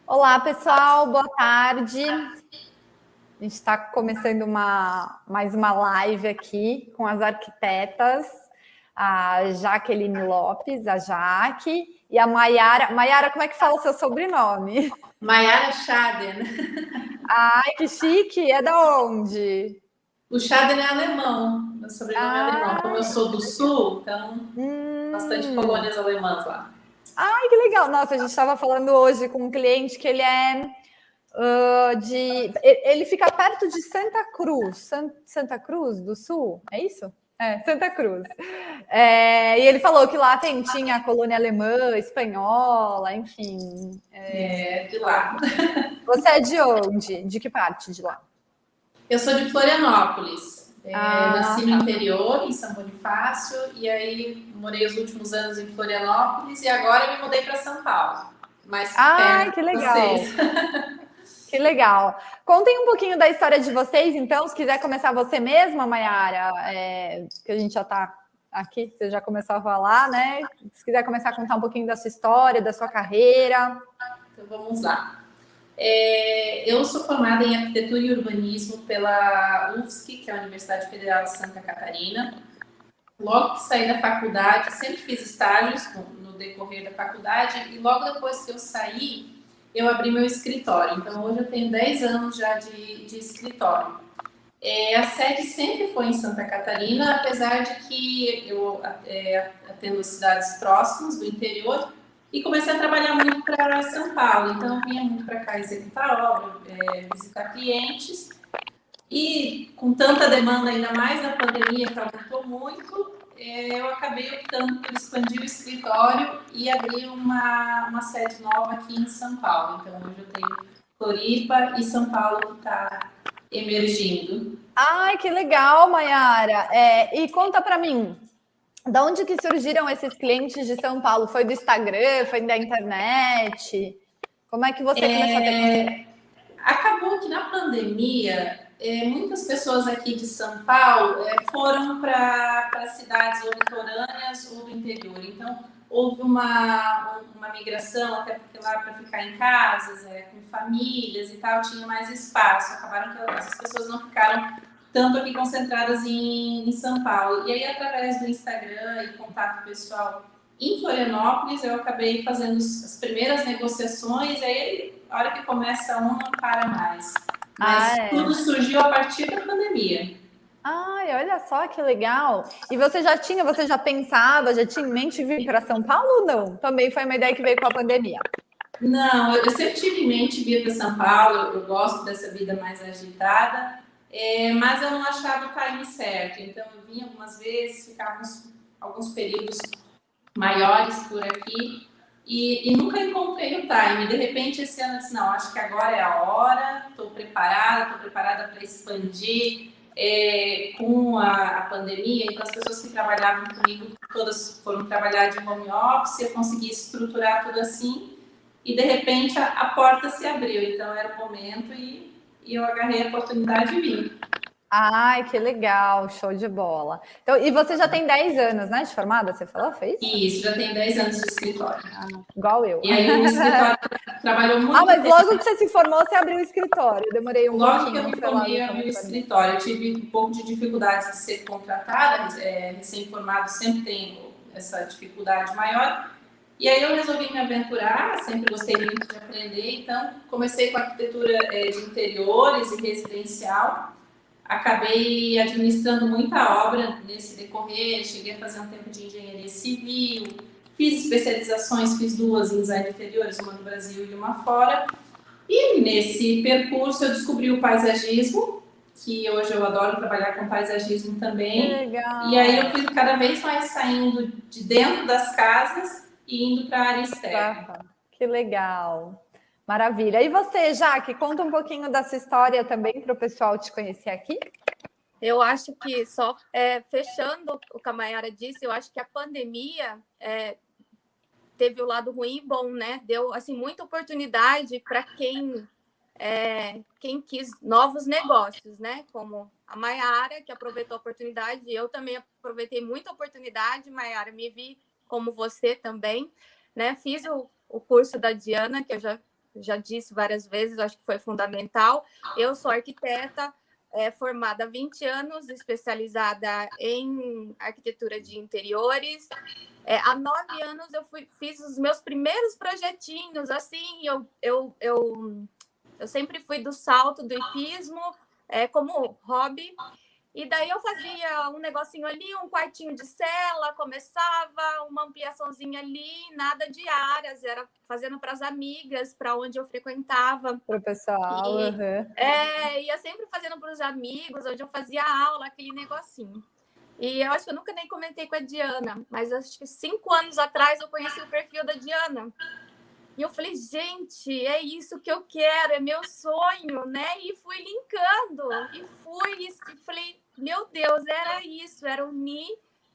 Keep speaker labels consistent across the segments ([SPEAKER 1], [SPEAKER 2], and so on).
[SPEAKER 1] Olá, pessoal, boa tarde. A gente está começando mais uma live aqui com as arquitetas, a Jaqueline Lopes, a Jaque, e a Maiara. Maiara, como é que fala o seu sobrenome?
[SPEAKER 2] Maiara Schaden.
[SPEAKER 1] Ai, que chique! É da onde?
[SPEAKER 2] O Schaden é alemão, meu sobrenome é alemão. Como eu sou do sul, então bastante colônias alemãs lá.
[SPEAKER 1] Ai, que legal! Nossa, a gente estava falando hoje com um cliente que ele é ele fica perto de Santa Cruz, Santa Cruz do Sul, é isso? É, Santa Cruz. E ele falou que lá tinha a colônia alemã, espanhola, enfim.
[SPEAKER 2] De lá.
[SPEAKER 1] Você é de onde? De que parte de lá?
[SPEAKER 2] Eu sou de Florianópolis. Nasci no interior, em São Bonifácio, e aí morei os últimos anos em Florianópolis e agora me mudei para São Paulo. Mais perto
[SPEAKER 1] que legal!
[SPEAKER 2] Vocês.
[SPEAKER 1] Que legal. Contem um pouquinho da história de vocês, então, se quiser começar você mesma, Maiara, que a gente já está aqui, você já começou a falar, né? Se quiser começar a contar um pouquinho da sua história, da sua carreira.
[SPEAKER 2] Então, vamos lá. Eu sou formada em Arquitetura e Urbanismo pela UFSC, que é a Universidade Federal de Santa Catarina. Logo que saí da faculdade, sempre fiz estágios no decorrer da faculdade, e logo depois que eu saí, eu abri meu escritório. Então, hoje eu tenho 10 anos já de escritório. A sede sempre foi em Santa Catarina, apesar de que eu atendo cidades próximas do interior, e comecei a trabalhar muito para São Paulo. Então, eu vinha muito para cá executar obra, visitar clientes. E com tanta demanda, ainda mais na pandemia, que aumentou muito, eu acabei optando por expandir o escritório e abrir uma sede nova aqui em São Paulo. Então, hoje eu tenho Floripa e São Paulo que está emergindo.
[SPEAKER 1] Ai, que legal, Maiara. E conta para mim, de onde que surgiram esses clientes de São Paulo? Foi do Instagram? Foi da internet? Como é que você começou a ter?
[SPEAKER 2] Acabou que na pandemia, muitas pessoas aqui de São Paulo foram para cidades ou litorâneas ou do interior. Então, houve uma migração, até porque lá para ficar em casas, com famílias e tal, tinha mais espaço. Acabaram que essas pessoas não ficaram tanto aqui concentradas em São Paulo. E aí, através do Instagram e contato pessoal em Florianópolis, eu acabei fazendo as primeiras negociações, aí a hora que começa um não para mais. Mas tudo surgiu a partir da pandemia.
[SPEAKER 1] Ai, olha só que legal. E você já pensava, já tinha em mente vir para São Paulo ou não? Também foi uma ideia que veio com a pandemia.
[SPEAKER 2] Não, eu sempre tive em mente vir para São Paulo, eu gosto dessa vida mais agitada, mas eu não achava o time certo. Então, eu vinha algumas vezes, ficava alguns períodos maiores por aqui e nunca encontrei o time. De repente, esse ano eu disse, não, acho que agora é a hora, estou preparada para expandir. Com a pandemia, então as pessoas que trabalhavam comigo, todas foram trabalhar de home office, eu consegui estruturar tudo assim, e de repente a porta se abriu, então era o momento e eu agarrei a oportunidade e vim.
[SPEAKER 1] Ai, que legal, show de bola. Então, e você já tem 10 anos, né, de formada, você falou, foi isso?
[SPEAKER 2] Isso, já tenho 10 anos de escritório.
[SPEAKER 1] Igual eu.
[SPEAKER 2] E aí o escritório trabalhou muito
[SPEAKER 1] mas tempo. Logo que você se formou, você abriu o escritório. Eu demorei
[SPEAKER 2] pouquinho. Logo que eu me formei, eu abri o escritório. Eu tive um pouco de dificuldades de ser contratada, recém-formado sempre tem essa dificuldade maior. E aí eu resolvi me aventurar, sempre gostei muito de aprender, então comecei com arquitetura de interiores e residencial. Acabei administrando muita obra nesse decorrer, cheguei a fazer um tempo de engenharia civil, fiz especializações, fiz 2 em design de interiores, uma no Brasil e uma fora. E nesse percurso eu descobri o paisagismo, que hoje eu adoro trabalhar com paisagismo também.
[SPEAKER 1] Legal.
[SPEAKER 2] E aí eu fui cada vez mais saindo de dentro das casas e indo para a área externa.
[SPEAKER 1] Que legal. Maravilha. E você, Jaque, conta um pouquinho da sua história também para o pessoal te conhecer aqui.
[SPEAKER 3] Eu acho que só fechando o que a Maiara disse, eu acho que a pandemia teve o lado ruim e bom, né? Deu assim muita oportunidade para quem quis novos negócios, né? Como a Maiara, que aproveitou a oportunidade, eu também aproveitei muita oportunidade, Maiara, me vi como você também, né? Fiz o curso da Diana, que eu já disse várias vezes, acho que foi fundamental. Eu sou arquiteta, formada há 20 anos, especializada em arquitetura de interiores. Há 9 anos eu fiz os meus primeiros projetinhos, assim, eu sempre fui do salto, do hipismo, como hobby. E daí eu fazia um negocinho ali, um quartinho de cela, começava uma ampliaçãozinha ali, nada de áreas, era fazendo para as amigas, para onde eu frequentava.
[SPEAKER 1] Para o pessoal.
[SPEAKER 3] Ia sempre fazendo para os amigos, onde eu fazia aula, aquele negocinho. E eu acho que eu nunca nem comentei com a Diana, mas acho que 5 anos atrás eu conheci o perfil da Diana. E eu falei, gente, é isso que eu quero, é meu sonho, né? E fui linkando, e falei, meu Deus, era isso, era unir,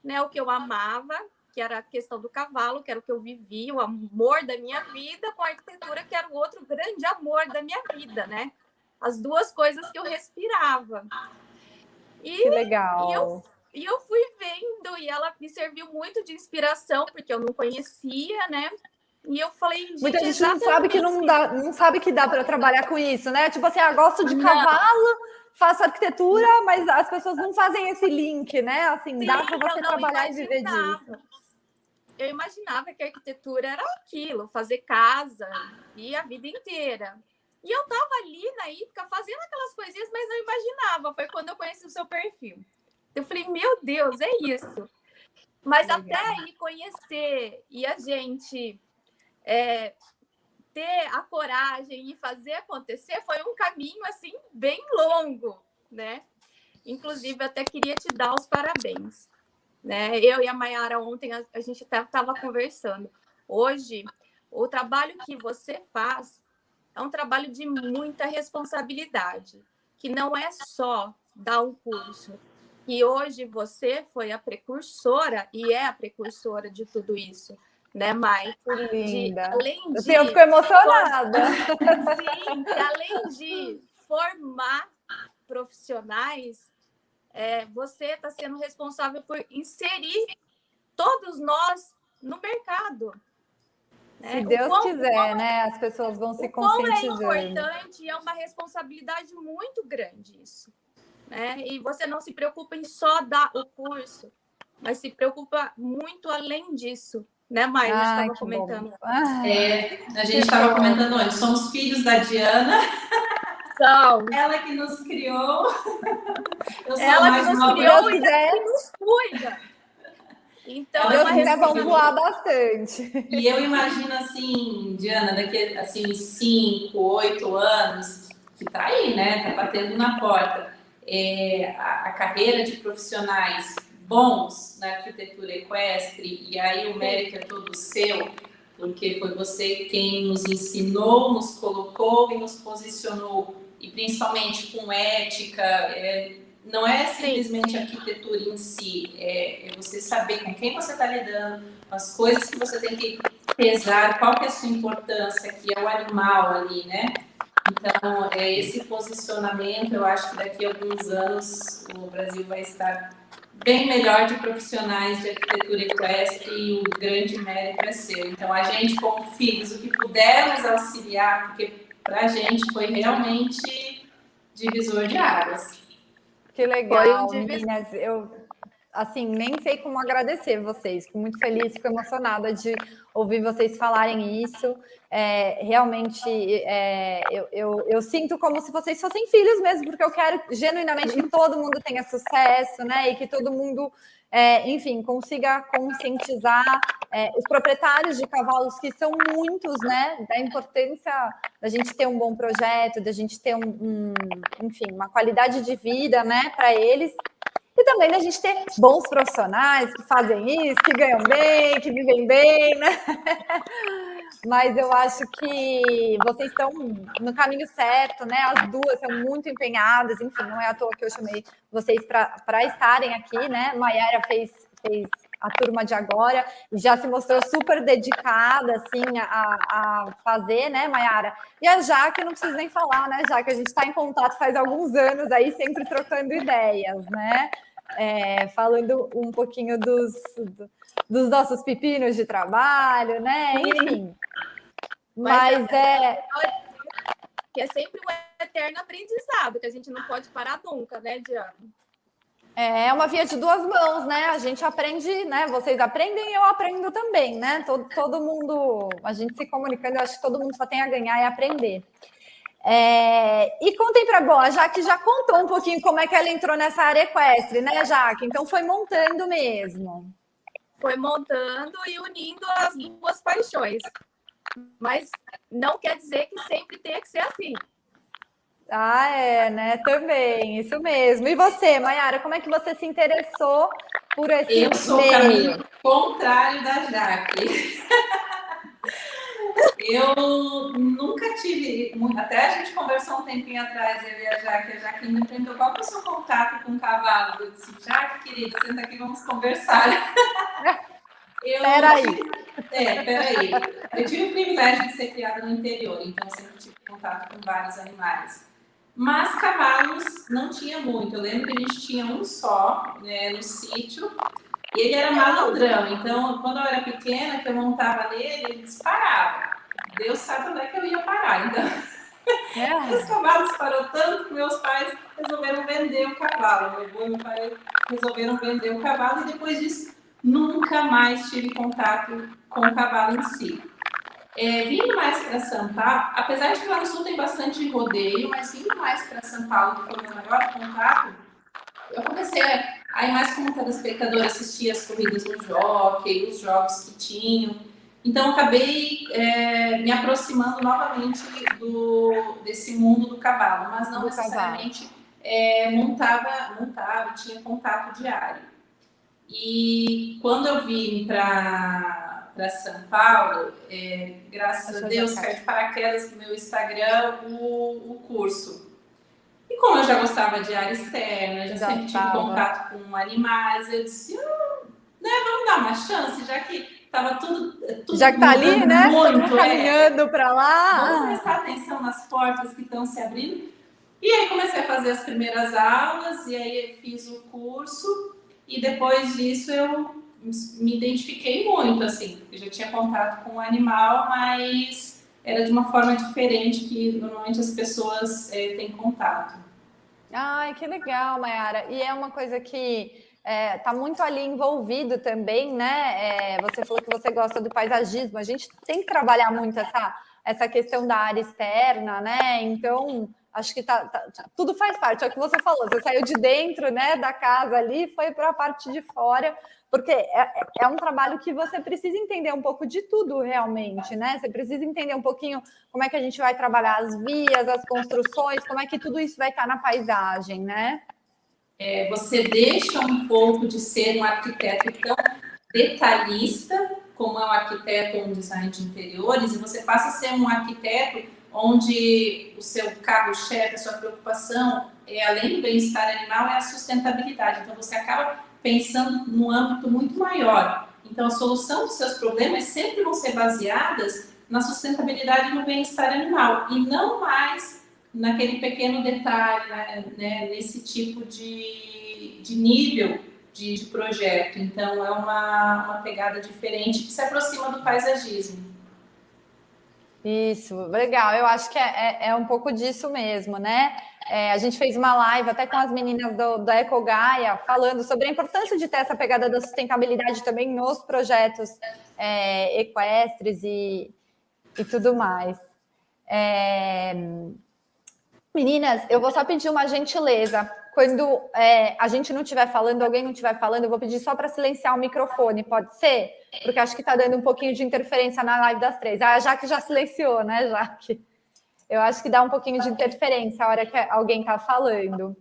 [SPEAKER 3] né, o que eu amava, que era a questão do cavalo, que era o que eu vivia, o amor da minha vida, com a arquitetura, que era o outro grande amor da minha vida, né? As duas coisas que eu respirava.
[SPEAKER 1] Que legal!
[SPEAKER 3] E eu fui vendo, e ela me serviu muito de inspiração, porque eu não conhecia, né? E eu falei, gente,
[SPEAKER 1] muita gente não sabe que não sabe que dá para trabalhar com isso, né? Tipo assim, gosto de cavalo, faço arquitetura, mas as pessoas não fazem esse link, né? Assim, sim, dá para você trabalhar e viver disso.
[SPEAKER 3] Eu imaginava que a arquitetura era aquilo, fazer casa e a vida inteira. E eu estava ali na Ípica fazendo aquelas coisinhas, mas não imaginava. Foi quando eu conheci o seu perfil. Eu falei, meu Deus, é isso. Mas até aí conhecer e a gente ter a coragem e fazer acontecer foi um caminho assim bem longo, né? Inclusive, até queria te dar os parabéns, né? Eu e a Mayara ontem a gente estava conversando. Hoje, o trabalho que você faz é um trabalho de muita responsabilidade, que não é só dar um curso. E hoje você foi a precursora e é a precursora de tudo isso, né, Mai?
[SPEAKER 1] Linda. Eu fico emocionada.
[SPEAKER 3] Sim, além de formar profissionais, você está sendo responsável por inserir todos nós no mercado.
[SPEAKER 1] Se Deus quiser, né? As pessoas vão se conscientizando.
[SPEAKER 3] Como é importante, é uma responsabilidade muito grande isso. Né? E você não se preocupa em só dar o curso, mas se preocupa muito além disso. Né, Mai? A gente estava comentando.
[SPEAKER 2] A gente estava comentando antes, somos filhos da Diana.
[SPEAKER 3] São.
[SPEAKER 2] Ela que nos criou. Eu sou
[SPEAKER 3] ela
[SPEAKER 2] mais
[SPEAKER 3] que nos
[SPEAKER 2] uma
[SPEAKER 3] criou e que nos cuida. Então,
[SPEAKER 1] Deus quiser, vão voar bastante.
[SPEAKER 2] E eu imagino assim, Diana, daqui assim, 5, 8 anos, que está aí, né? Está batendo na porta. A carreira de profissionais bons na arquitetura equestre, e aí o mérito é todo seu, porque foi você quem nos ensinou, nos colocou e nos posicionou, e principalmente com ética, não é simplesmente a arquitetura em si, é você saber com quem você está lidando, as coisas que você tem que pesar, qual que é a sua importância, que é o animal ali, né? Então, esse posicionamento, eu acho que daqui a alguns anos o Brasil vai estar bem melhor de profissionais de arquitetura equestre e o grande mérito é seu. Então, a gente, como filhos, o que pudermos auxiliar, porque para a gente foi realmente divisor de águas.
[SPEAKER 1] Que legal, meninas. Eu, assim, nem sei como agradecer vocês. Fico muito feliz, fico emocionada de ouvir vocês falarem isso. Realmente, eu sinto como se vocês fossem filhos mesmo, porque eu quero genuinamente que todo mundo tenha sucesso, né? E que todo mundo, enfim, consiga conscientizar os proprietários de cavalos, que são muitos, né? Da importância da gente ter um bom projeto, da gente ter enfim, uma qualidade de vida, né? Para eles. E também da gente ter bons profissionais que fazem isso, que ganham bem, que vivem bem, né? Mas eu acho que vocês estão no caminho certo, né? As duas são muito empenhadas, enfim, não é à toa que eu chamei vocês para estarem aqui, né? Mayara fez a turma de agora e já se mostrou super dedicada, assim, a fazer, né, Mayara? E a Jaque, não preciso nem falar, né, Jaque? A gente está em contato faz alguns anos aí, sempre trocando ideias, né? Falando um pouquinho dos nossos pepinos de trabalho, né? Enfim. Mas
[SPEAKER 3] que é sempre um eterno aprendizado, que a gente não pode parar nunca, né, Diana?
[SPEAKER 1] É uma via de duas mãos, né? A gente aprende, né? Vocês aprendem e eu aprendo também, né? Todo mundo, a gente se comunicando, eu acho que todo mundo só tem a ganhar e aprender. E contem para bom, a Jaque já contou um pouquinho como é que ela entrou nessa área equestre, né, Jaque? Então foi montando mesmo.
[SPEAKER 3] Foi montando e unindo as duas paixões. Mas não quer dizer que sempre tenha que ser assim.
[SPEAKER 1] Ah, né? Também, isso mesmo. E você, Maiara, como é que você se interessou por esse
[SPEAKER 2] Eu sou o caminho contrário da Jaque. Eu nunca tive, até a gente conversou um tempinho atrás, eu e a Jaque me perguntou qual que é o seu contato com o cavalo. Eu disse, Jaque, querida, senta aqui, vamos conversar.
[SPEAKER 1] Peraí.
[SPEAKER 2] Peraí. Eu tive o privilégio de ser criada no interior, então eu sempre tive contato com vários animais. Mas cavalos não tinha muito. Eu lembro que a gente tinha um só, né, no sítio, e ele era malandrão. Então, quando eu era pequena, que eu montava nele, ele disparava. Deus sabe onde é que eu ia parar. Então, os cavalos parou tanto que meus pais resolveram vender o cavalo. Meu avô e meu pai resolveram vender o cavalo e depois disso nunca mais tive contato com o cavalo em si. Vindo mais para São Paulo, apesar de que lá no sul tem bastante rodeio, mas vindo mais para São Paulo, que foi o meu maior contato, eu comecei a ir mais como telespectadora, assistir as corridas no jockey, os jogos que tinham. Então, acabei me aproximando novamente desse mundo do cavalo, mas não necessariamente montava, tinha contato diário. E quando eu vim para São Paulo, graças a Deus, caiu de paraquedas no meu Instagram o curso. E como eu já gostava de área externa, já sempre tive contato com animais, eu disse, vamos dar uma chance, já que estava tudo
[SPEAKER 1] já que tá ali, né?
[SPEAKER 2] Muito,
[SPEAKER 1] caminhando para lá.
[SPEAKER 2] Vamos prestar atenção nas portas que estão se abrindo. E aí comecei a fazer as primeiras aulas, e aí fiz o curso, e depois disso eu me identifiquei muito, assim, eu já tinha contato com o animal, mas era de uma forma diferente que normalmente as pessoas têm contato.
[SPEAKER 1] Ai, que legal, Mayara. E é uma coisa que está muito ali envolvido também, né? Você falou que você gosta do paisagismo. A gente tem que trabalhar muito essa questão da área externa, né? Então, acho que tudo faz parte. É o que você falou. Você saiu de dentro, né, da casa ali, foi para a parte de fora, porque é um trabalho que você precisa entender um pouco de tudo realmente, né? Você precisa entender um pouquinho como é que a gente vai trabalhar as vias, as construções, como é que tudo isso vai estar na paisagem, né?
[SPEAKER 2] Você deixa um pouco de ser um arquiteto tão detalhista, como é um arquiteto ou um design de interiores, e você passa a ser um arquiteto onde o seu carro-chefe, a sua preocupação, além do bem-estar animal, é a sustentabilidade. Então, você acaba pensando num âmbito muito maior. Então, a solução dos seus problemas sempre vão ser baseadas na sustentabilidade e no bem-estar animal, e não mais naquele pequeno detalhe, né, nesse tipo de nível de projeto. Então, é uma pegada diferente que se aproxima do paisagismo.
[SPEAKER 1] Isso, legal. Eu acho que é um pouco disso mesmo, né? A gente fez uma live até com as meninas da Ecogaia falando sobre a importância de ter essa pegada da sustentabilidade também nos projetos equestres e tudo mais. Meninas, eu vou só pedir uma gentileza. Quando a gente não estiver falando, alguém não estiver falando, eu vou pedir só para silenciar o microfone, pode ser? Porque acho que está dando um pouquinho de interferência na live das três. A Jaque já silenciou, né, Jaque? Eu acho que dá um pouquinho de interferência a hora que alguém está falando.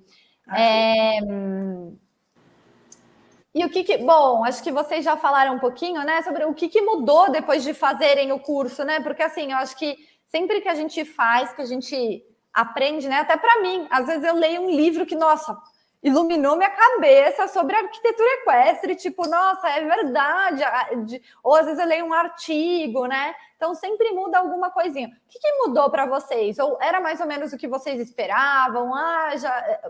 [SPEAKER 1] E o que... Bom, acho que vocês já falaram um pouquinho, né, sobre o que mudou depois de fazerem o curso, né? Porque, assim, eu acho que sempre que a gente faz, que a gente aprende, né? Até para mim, às vezes eu leio um livro que, nossa, iluminou minha cabeça sobre arquitetura equestre, tipo, nossa, é verdade. Ou às vezes eu leio um artigo, né? Então sempre muda alguma coisinha. O que mudou para vocês? Ou era mais ou menos o que vocês esperavam?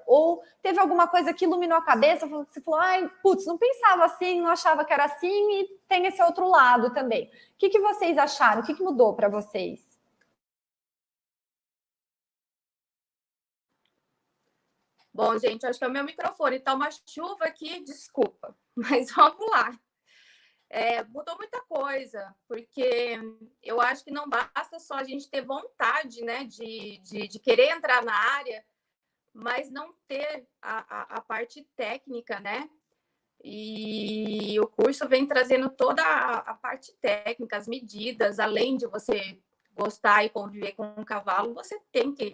[SPEAKER 1] Ou teve alguma coisa que iluminou a cabeça? Você falou, ai, putz, não pensava assim, não achava que era assim, e tem esse outro lado também. O que vocês acharam? O que mudou para vocês?
[SPEAKER 3] Bom, gente, acho que é o meu microfone. Tá uma chuva aqui, desculpa. Mas vamos lá. Mudou muita coisa, porque eu acho que não basta só a gente ter vontade, né, de querer entrar na área, mas não ter a parte técnica, né? E o curso vem trazendo toda a parte técnica, as medidas, além de você gostar e conviver com um cavalo, você tem que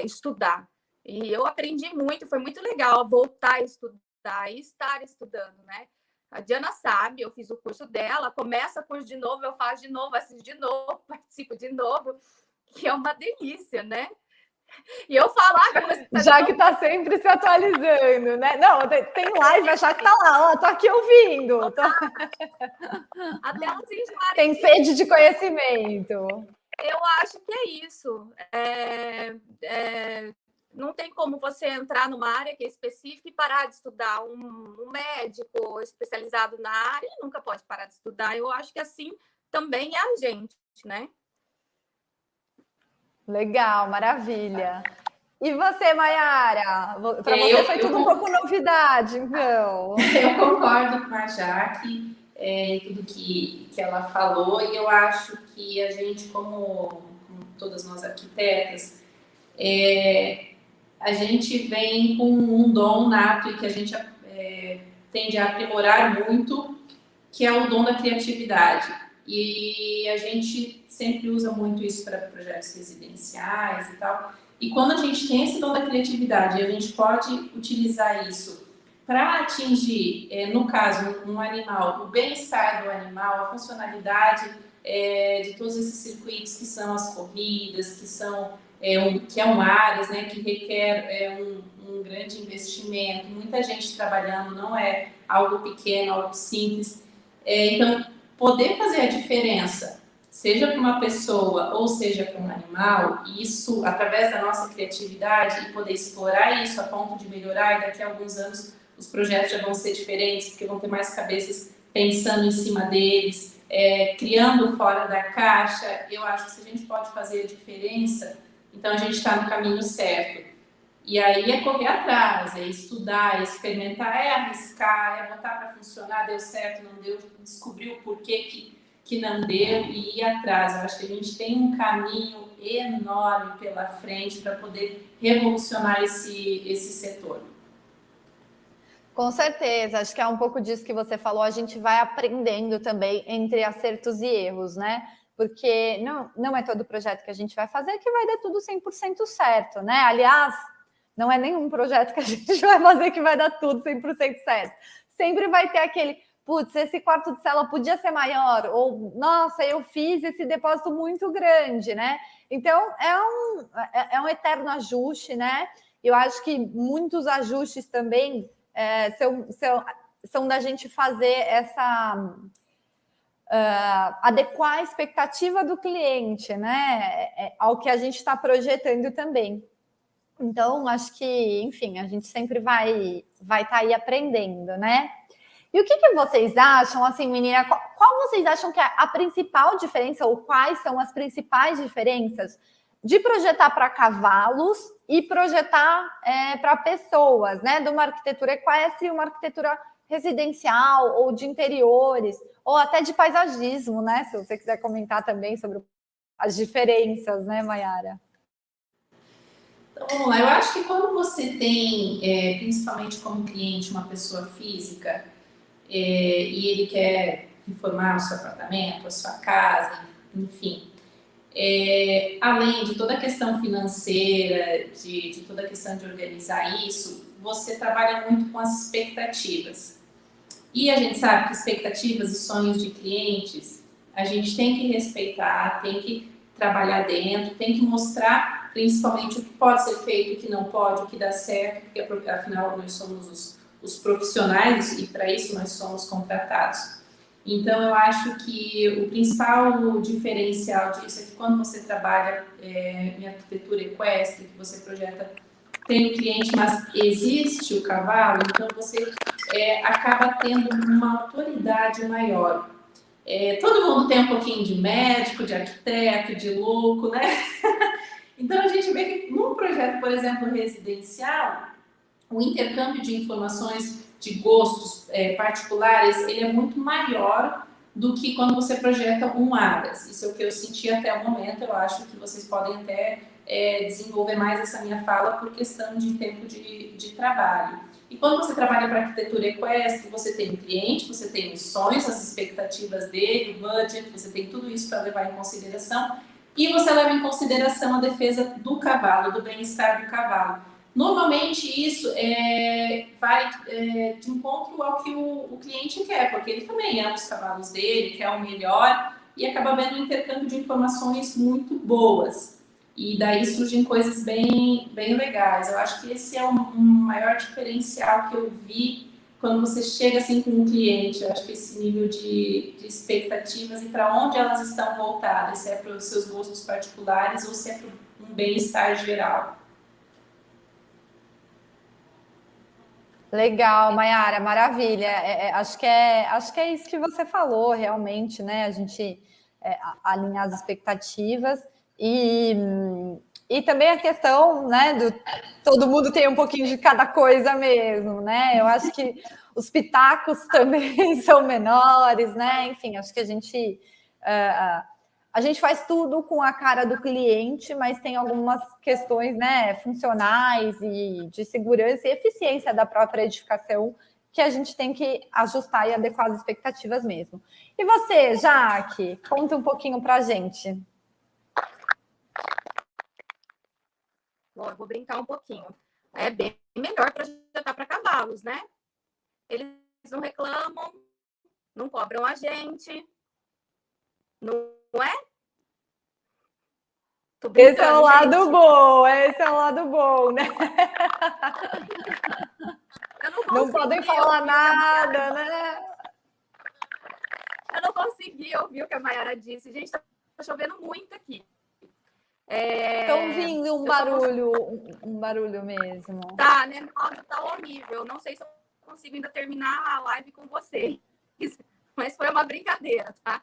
[SPEAKER 3] estudar. E eu aprendi muito, foi muito legal voltar a estudar e estar estudando, né? A Diana sabe, eu fiz o curso dela, começa o curso de novo, eu faço de novo, assisto de novo, participo de novo, que é uma delícia, né? E eu falar
[SPEAKER 1] já que tá sempre se atualizando, né? Não, tem live, achar que tá lá, ó, tô aqui ouvindo.
[SPEAKER 3] Até elas enjoarem.
[SPEAKER 1] Tem sede de conhecimento.
[SPEAKER 3] Eu acho que é isso. Não tem como você entrar numa área que é específica e parar de estudar. Um médico especializado na área nunca pode parar de estudar. Eu acho que assim também é a gente, né?
[SPEAKER 1] Legal, maravilha. E você, Maiara? Para você foi tudo um pouco novidade, então.
[SPEAKER 2] Eu concordo com a Jaque, tudo que ela falou, e eu acho que a gente, como todas nós arquitetas, a gente vem com um dom nato e que a gente tende a aprimorar muito, que é o dom da criatividade. E a gente sempre usa muito isso para projetos residenciais e tal. E quando a gente tem esse dom da criatividade, a gente pode utilizar isso para atingir, no caso, um animal, o bem-estar do animal, a funcionalidade de todos esses circuitos que são as corridas, que é áreas, né, que requer um grande investimento, muita gente trabalhando, não é algo pequeno, algo simples. Então, poder fazer a diferença, seja para uma pessoa ou seja para um animal, e isso através da nossa criatividade e poder explorar isso a ponto de melhorar, e daqui a alguns anos os projetos já vão ser diferentes, porque vão ter mais cabeças pensando em cima deles, criando fora da caixa. Eu acho que se a gente pode fazer a diferença, então a gente está no caminho certo. E aí é correr atrás, é estudar, é experimentar, é arriscar, é botar para funcionar, deu certo, não deu, descobrir o porquê que não deu e ir atrás. Eu acho que a gente tem um caminho enorme pela frente para poder revolucionar esse setor.
[SPEAKER 1] Com certeza, acho que é um pouco disso que você falou, a gente vai aprendendo também entre acertos e erros, né? Porque não é todo projeto que a gente vai fazer que vai dar tudo 100% certo, né? Aliás, não é nenhum projeto que a gente vai fazer que vai dar tudo 100% certo. Sempre vai ter aquele, putz, esse quarto de cela podia ser maior, ou, nossa, eu fiz esse depósito muito grande, né? Então, é um eterno ajuste, né? Eu acho que muitos ajustes também são da gente fazer essa... adequar a expectativa do cliente, né? Ao que a gente está projetando também. Então, acho que, enfim, a gente sempre vai estar aí aprendendo, né? E o que vocês acham, assim, menina, qual vocês acham que é a principal diferença, ou quais são as principais diferenças de projetar para cavalos e projetar para pessoas, né? De uma arquitetura equestre e uma arquitetura residencial ou de interiores, ou até de paisagismo, né? Se você quiser comentar também sobre as diferenças, né, Maiara?
[SPEAKER 2] Então, vamos lá. Eu acho que quando você tem, principalmente como cliente, uma pessoa física, e ele quer reformar o seu apartamento, a sua casa, enfim, além de toda a questão financeira, de toda a questão de organizar isso, você trabalha muito com as expectativas. E a gente sabe que expectativas e sonhos de clientes, a gente tem que respeitar, tem que trabalhar dentro, tem que mostrar principalmente o que pode ser feito, o que não pode, o que dá certo, porque afinal nós somos os profissionais e para isso nós somos contratados. Então eu acho que o principal diferencial disso é que quando você trabalha em arquitetura equestre, que você projeta, tem o cliente, mas existe o cavalo, então você acaba tendo uma autoridade maior. Todo mundo tem um pouquinho de médico, de arquiteto, de louco, né? Então a gente vê que num projeto, por exemplo, residencial, o intercâmbio de informações, de gostos particulares, ele é muito maior do que quando você projeta um ARAS. Isso é o que eu senti até o momento. Eu acho que vocês podem até desenvolver mais essa minha fala por questão de tempo de trabalho. E quando você trabalha para arquitetura equestre, você tem o cliente, você tem os sonhos, as expectativas dele, o budget, você tem tudo isso para levar em consideração. E você leva em consideração a defesa do cavalo, do bem-estar do cavalo. Normalmente isso vai de encontro ao que o cliente quer, porque ele também ama os cavalos dele, quer o melhor, e acaba havendo um intercâmbio de informações muito boas. E daí surgem coisas bem legais. Eu acho que esse é um maior diferencial que eu vi quando você chega assim com um cliente. Eu acho que esse nível de expectativas e para onde elas estão voltadas, se é para os seus gostos particulares ou se é para um bem-estar geral.
[SPEAKER 1] Legal, Mayara, maravilha. Acho que é isso que você falou, realmente, né? A gente alinhar as expectativas e também a questão, né, do todo mundo tem um pouquinho de cada coisa mesmo, né? Eu acho que os pitacos também são menores, né? Enfim, acho que a gente faz tudo com a cara do cliente, mas tem algumas questões, né, funcionais e de segurança e eficiência da própria edificação que a gente tem que ajustar e adequar as expectativas mesmo. E você, Jaque, conta um pouquinho para a gente.
[SPEAKER 3] Bom, eu vou brincar um pouquinho. É bem melhor projetar para cavalos, né? Eles não reclamam, não cobram a gente, não é?
[SPEAKER 1] Esse é o lado bom, esse é o lado bom, né? Não podem falar nada, né?
[SPEAKER 3] Eu não consegui ouvir o que a Mayara disse. Gente, tá chovendo muito aqui.
[SPEAKER 1] Estão ouvindo um barulho mesmo.
[SPEAKER 3] Tá, né? Tá horrível. Não sei se eu consigo ainda terminar a live com vocês. Mas foi uma brincadeira, tá?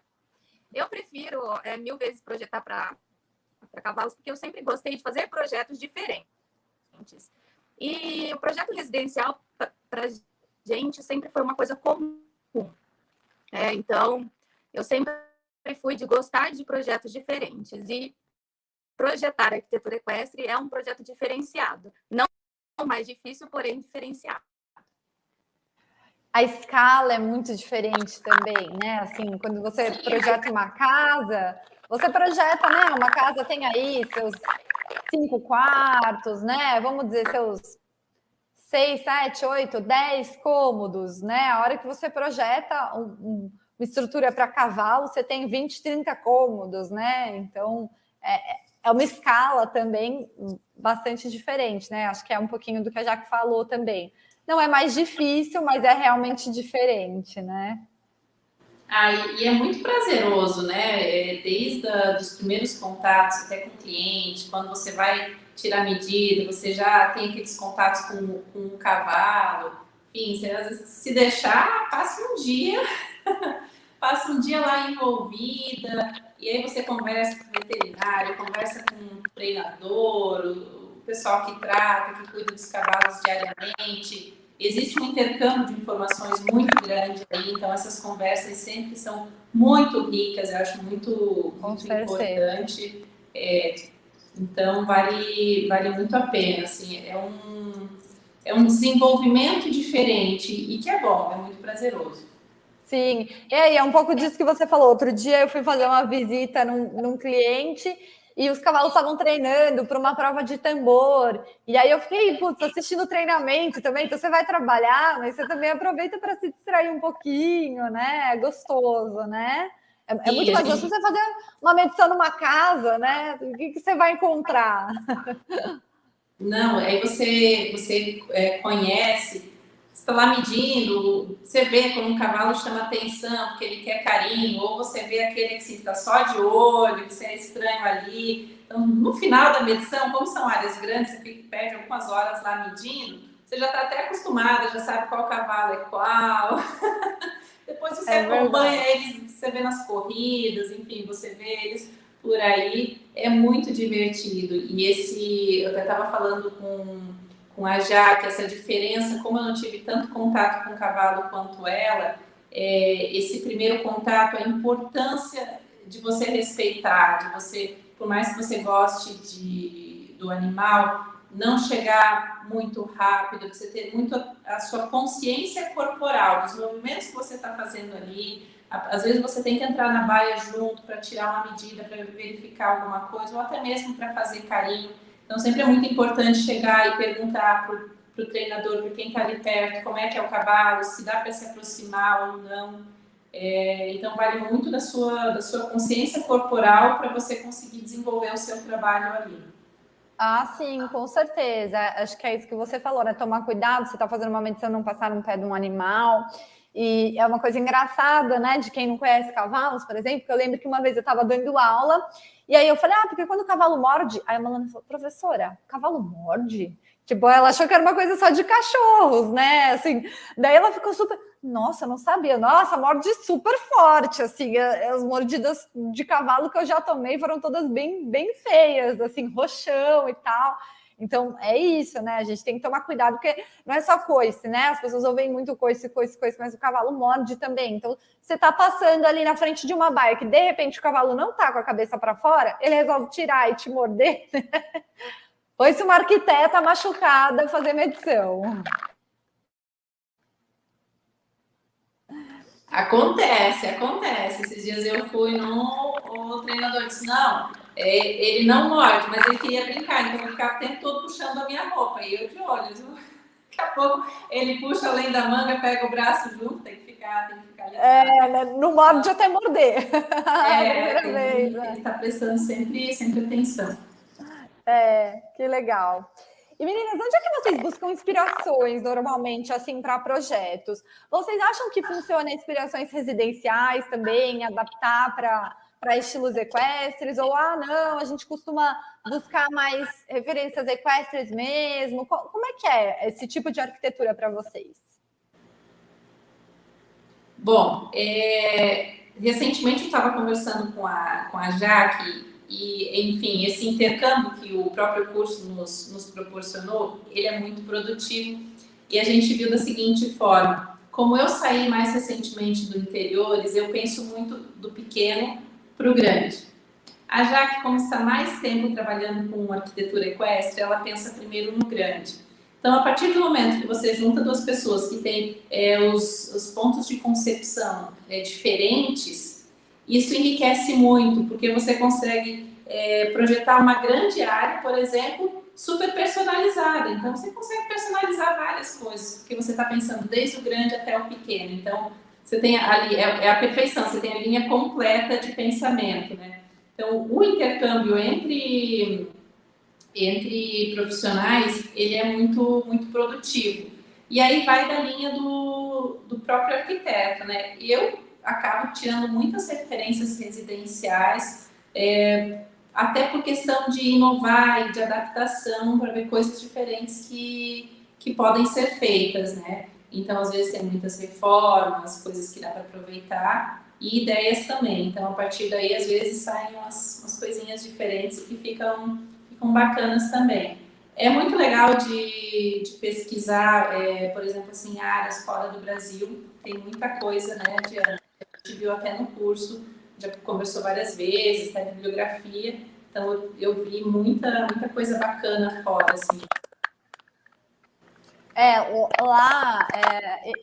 [SPEAKER 3] Eu prefiro 1000 vezes projetar para cavalos, porque eu sempre gostei de fazer projetos diferentes. E o projeto residencial, para gente, sempre foi uma coisa comum. Então, eu sempre fui de gostar de projetos diferentes. E projetar arquitetura equestre é um projeto diferenciado. Não mais difícil, porém diferenciado.
[SPEAKER 1] A escala é muito diferente também, né? Assim, quando você projeta uma casa, você projeta, né? Uma casa tem aí seus 5 quartos, né? Vamos dizer, seus 6, 7, 8, 10 cômodos, né? A hora que você projeta uma estrutura para cavalo, você tem 20, 30 cômodos, né? Então, é uma escala também bastante diferente, né? Acho que é um pouquinho do que a Jaque falou também. Não é mais difícil, mas é realmente diferente, né?
[SPEAKER 2] E é muito prazeroso, né? Desde os primeiros contatos até com o cliente, quando você vai tirar medida, você já tem aqueles contatos com o cavalo. Enfim, você, às vezes, se deixar, passa um dia lá envolvida, e aí você conversa com o veterinário, conversa com o treinador, o pessoal que trata, que cuida dos cavalos diariamente. Existe um intercâmbio de informações muito grande aí, então essas conversas sempre são muito ricas, eu acho muito importante. Então vale muito a pena, assim, é um desenvolvimento diferente e que é bom, é muito prazeroso.
[SPEAKER 1] Sim, e aí é um pouco disso que você falou. Outro dia eu fui fazer uma visita num cliente e os cavalos estavam treinando para uma prova de tambor. E aí eu fiquei, putz, assistindo o treinamento também. Então você vai trabalhar, mas você também aproveita para se distrair um pouquinho, né? É gostoso, né? É muito mais gostoso você fazer uma medição numa casa, né? O que você vai encontrar?
[SPEAKER 2] Não, aí você conhece, você está lá medindo, você vê quando um cavalo chama atenção, porque ele quer carinho, ou você vê aquele que está só de olho, que você é estranho ali. Então, no final da medição, como são áreas grandes, você perde algumas horas lá medindo, você já está até acostumada, já sabe qual cavalo é qual. Depois você acompanha eles, você vê nas corridas, enfim, você vê eles por aí, é muito divertido. E eu até estava falando com com a Jaque, essa diferença, como eu não tive tanto contato com o cavalo quanto ela, esse primeiro contato, a importância de você respeitar, de você, por mais que você goste do animal, não chegar muito rápido, você ter muito a sua consciência corporal, dos movimentos que você está fazendo ali. Às vezes você tem que entrar na baia junto para tirar uma medida, para verificar alguma coisa, ou até mesmo para fazer carinho. Então, sempre é muito importante chegar e perguntar para o treinador, para quem está ali perto, como é que é o cavalo, se dá para se aproximar ou não. Então, vale muito da sua consciência corporal para você conseguir desenvolver o seu trabalho ali.
[SPEAKER 1] Ah, sim, com certeza. Acho que é isso que você falou, né? Tomar cuidado, você está fazendo uma medição, não passar no pé de um animal. E é uma coisa engraçada, né? De quem não conhece cavalos, por exemplo, que eu lembro que uma vez eu estava dando aula, e aí eu falei, porque quando o cavalo morde, aí a Malana falou, professora, o cavalo morde? Tipo, ela achou que era uma coisa só de cachorros, né? Assim, daí ela ficou super, nossa, não sabia, nossa, morde super forte, assim, as mordidas de cavalo que eu já tomei foram todas bem, bem feias, assim, roxão e tal. Então, é isso, né? A gente tem que tomar cuidado, porque não é só coice, né? As pessoas ouvem muito coice, mas o cavalo morde também. Então, você tá passando ali na frente de uma baia que, de repente, o cavalo não tá com a cabeça para fora, ele resolve tirar e te morder, né? Foi-se uma arquiteta machucada fazer medição.
[SPEAKER 2] Acontece. Esses dias eu fui o treinador disse, não, ele não morde, mas ele queria brincar, então eu ficava o tempo todo puxando a minha roupa, e eu de olho. Daqui a pouco ele puxa além da manga, pega o braço junto, tem que ficar ligado.
[SPEAKER 1] Não morde até morder.
[SPEAKER 2] Ele está prestando sempre atenção.
[SPEAKER 1] Que legal. E meninas, onde é que vocês buscam inspirações normalmente, assim, para projetos? Vocês acham que funciona inspirações residenciais também, adaptar para estilos equestres? Ou, não, a gente costuma buscar mais referências equestres mesmo? Como é que é esse tipo de arquitetura para vocês?
[SPEAKER 2] Bom, recentemente eu estava conversando com a Jaque, e, enfim, esse intercâmbio que o próprio curso nos proporcionou, ele é muito produtivo, e a gente viu da seguinte forma, como eu saí mais recentemente do interiores, eu penso muito do pequeno para o grande. A Jaque, como está mais tempo trabalhando com arquitetura equestre, ela pensa primeiro no grande. Então, a partir do momento que você junta duas pessoas que têm os pontos de concepção diferentes, isso enriquece muito, porque você consegue projetar uma grande área, por exemplo, super personalizada. Então, você consegue personalizar várias coisas, porque você está pensando desde o grande até o pequeno. Então, você tem ali, é a perfeição, você tem a linha completa de pensamento, né? Então, o intercâmbio entre profissionais, ele é muito, muito produtivo. E aí vai da linha do próprio arquiteto, né? Eu acabo tirando muitas referências residenciais, até por questão de inovar e de adaptação, para ver coisas diferentes que podem ser feitas, né? Então, às vezes, tem muitas reformas, coisas que dá para aproveitar, e ideias também. Então, a partir daí, às vezes, saem umas coisinhas diferentes que ficam bacanas também. É muito legal de pesquisar, por exemplo, assim, áreas fora do Brasil. Tem muita coisa, né, Diana? A gente viu até no curso, já conversou várias vezes, tá em bibliografia. Então, eu vi muita coisa bacana fora, assim.
[SPEAKER 1] Lá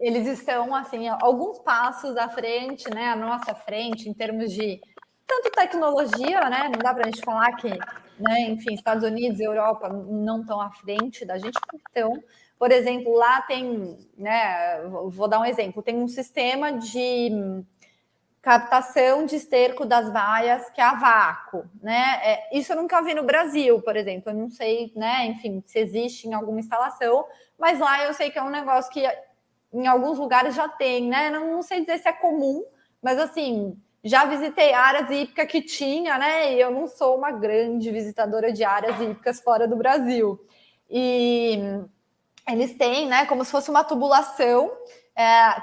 [SPEAKER 1] eles estão, assim, alguns passos à frente, né, à nossa frente, em termos de tanto tecnologia, né, não dá para a gente falar que, né, enfim, Estados Unidos e Europa não estão à frente da gente, então, por exemplo, lá tem, né, vou dar um exemplo, tem um sistema de captação de esterco das baias que é a vácuo, né? Isso eu nunca vi no Brasil, por exemplo, eu não sei, né, enfim, se existe em alguma instalação, mas lá eu sei que é um negócio que em alguns lugares já tem, né? Não sei dizer se é comum, mas assim, já visitei áreas hípicas que tinha, né? E eu não sou uma grande visitadora de áreas hípicas fora do Brasil. E eles têm, né, como se fosse uma tubulação